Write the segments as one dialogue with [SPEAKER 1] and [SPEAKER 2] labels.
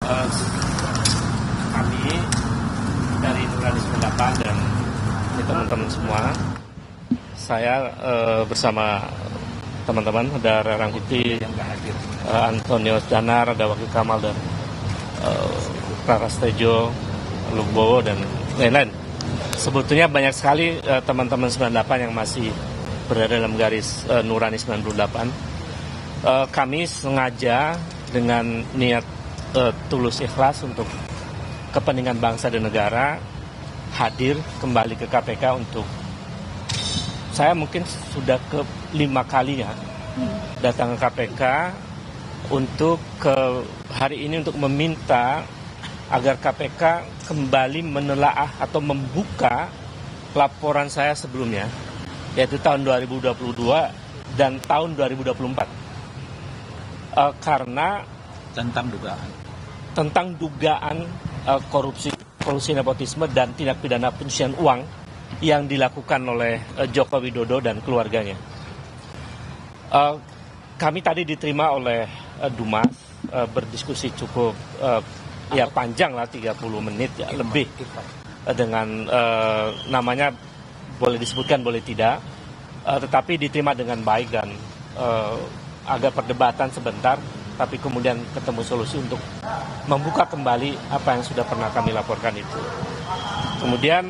[SPEAKER 1] Eh, Kami dari Nuranis 98 dan teman-teman semua, saya bersama teman-teman ada Rerang Kuti, Antonio Danar, ada Wakil Kamal dan Rara Stejo, Lugbowo dan lain-lain. Sebetulnya banyak sekali teman-teman 98 yang masih berada dalam garis Nurani 98. Kami sengaja dengan niat tulus ikhlas untuk kepentingan bangsa dan negara hadir kembali ke KPK untuk saya mungkin sudah ke-5 kalinya datang ke KPK untuk hari ini untuk meminta agar KPK kembali menelaah atau membuka laporan saya sebelumnya, yaitu tahun 2022 dan tahun 2024. Karena tentang dugaan korupsi, kolusi nepotisme dan tindak pidana pencucian uang yang dilakukan oleh Joko Widodo dan keluarganya. Kami tadi diterima oleh Dumas, berdiskusi cukup panjang lah, 30 menit ya lebih, dengan namanya boleh disebutkan boleh tidak, tetapi diterima dengan baik dan agak perdebatan sebentar, tapi kemudian ketemu solusi untuk membuka kembali apa yang sudah pernah kami laporkan itu. Kemudian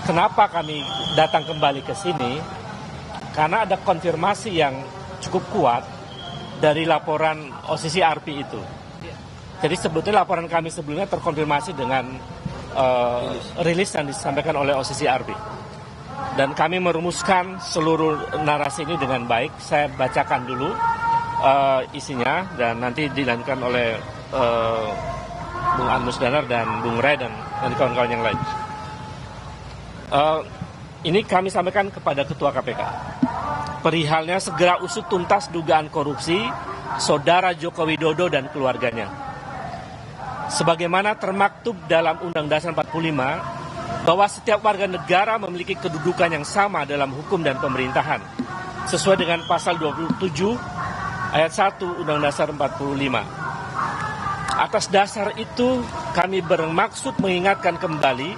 [SPEAKER 1] kenapa kami datang kembali ke sini? Karena ada konfirmasi yang cukup kuat dari laporan OCCRP itu. Jadi sebetulnya laporan kami sebelumnya terkonfirmasi dengan rilis yang disampaikan oleh OCCRP. Dan kami merumuskan seluruh narasi ini dengan baik. Saya bacakan dulu isinya dan nanti dilanjutkan oleh Bung Anmus Danar dan Bung Ray dan kawan-kawan yang lain. Ini kami sampaikan kepada Ketua KPK. Perihalnya segera usut tuntas dugaan korupsi Saudara Joko Widodo dan keluarganya. Sebagaimana termaktub dalam Undang Dasar 45, bahwa setiap warga negara memiliki kedudukan yang sama dalam hukum dan pemerintahan, sesuai dengan pasal 27 ayat 1 Undang Dasar 45. Atas dasar itu, kami bermaksud mengingatkan kembali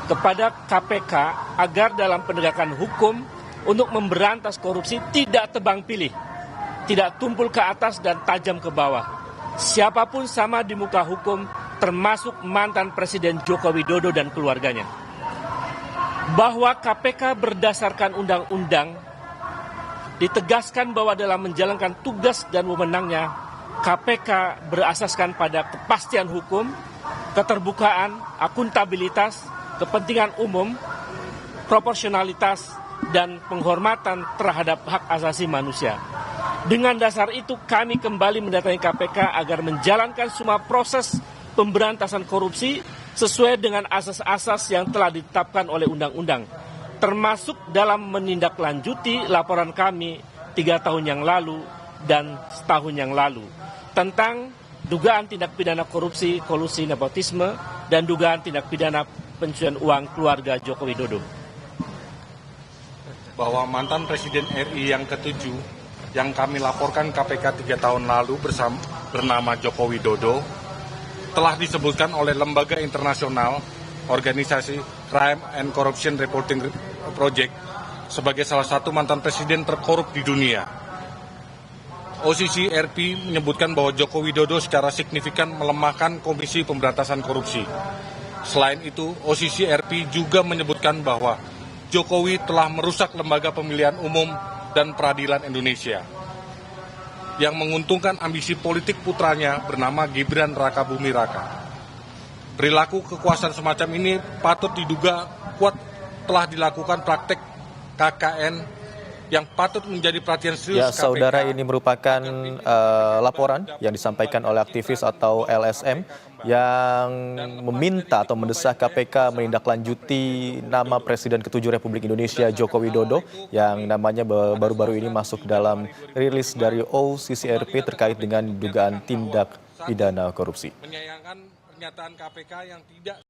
[SPEAKER 1] kepada KPK agar dalam penegakan hukum untuk memberantas korupsi tidak tebang pilih, tidak tumpul ke atas dan tajam ke bawah. Siapapun sama di muka hukum, termasuk mantan Presiden Joko Widodo dan keluarganya. Bahwa KPK berdasarkan undang-undang ditegaskan bahwa dalam menjalankan tugas dan wewenangnya, KPK berasaskan pada kepastian hukum, keterbukaan, akuntabilitas, kepentingan umum, proporsionalitas, dan penghormatan terhadap hak asasi manusia. Dengan dasar itu kami kembali mendatangi KPK agar menjalankan semua proses pemberantasan korupsi sesuai dengan asas-asas yang telah ditetapkan oleh undang-undang, termasuk dalam menindaklanjuti laporan kami 3 tahun yang lalu dan setahun yang lalu tentang dugaan tindak pidana korupsi, kolusi nepotisme, dan dugaan tindak pidana pencucian uang keluarga Joko Widodo.
[SPEAKER 2] Bahwa mantan Presiden RI yang ke-7 yang kami laporkan KPK 3 tahun lalu bernama Joko Widodo telah disebutkan oleh lembaga internasional organisasi Crime and Corruption Reporting Project sebagai salah satu mantan presiden terkorup di dunia. OCCRP menyebutkan bahwa Joko Widodo secara signifikan melemahkan Komisi Pemberantasan Korupsi. Selain itu, OCCRP juga menyebutkan bahwa Jokowi telah merusak lembaga pemilihan umum dan peradilan Indonesia yang menguntungkan ambisi politik putranya bernama Gibran Rakabuming Raka. Perilaku kekuasaan semacam ini patut diduga kuat telah dilakukan praktek KKN yang patut menjadi perhatian serius
[SPEAKER 3] ya,
[SPEAKER 2] KPK.
[SPEAKER 3] Saudara, ini merupakan laporan yang disampaikan oleh aktivis atau LSM yang meminta atau mendesak KPK menindaklanjuti nama Presiden ke-7 Republik Indonesia Joko Widodo yang namanya baru-baru ini masuk dalam rilis dari OCCRP terkait dengan dugaan tindak pidana korupsi.
[SPEAKER 2] Menyayangkan pernyataan KPK yang tidak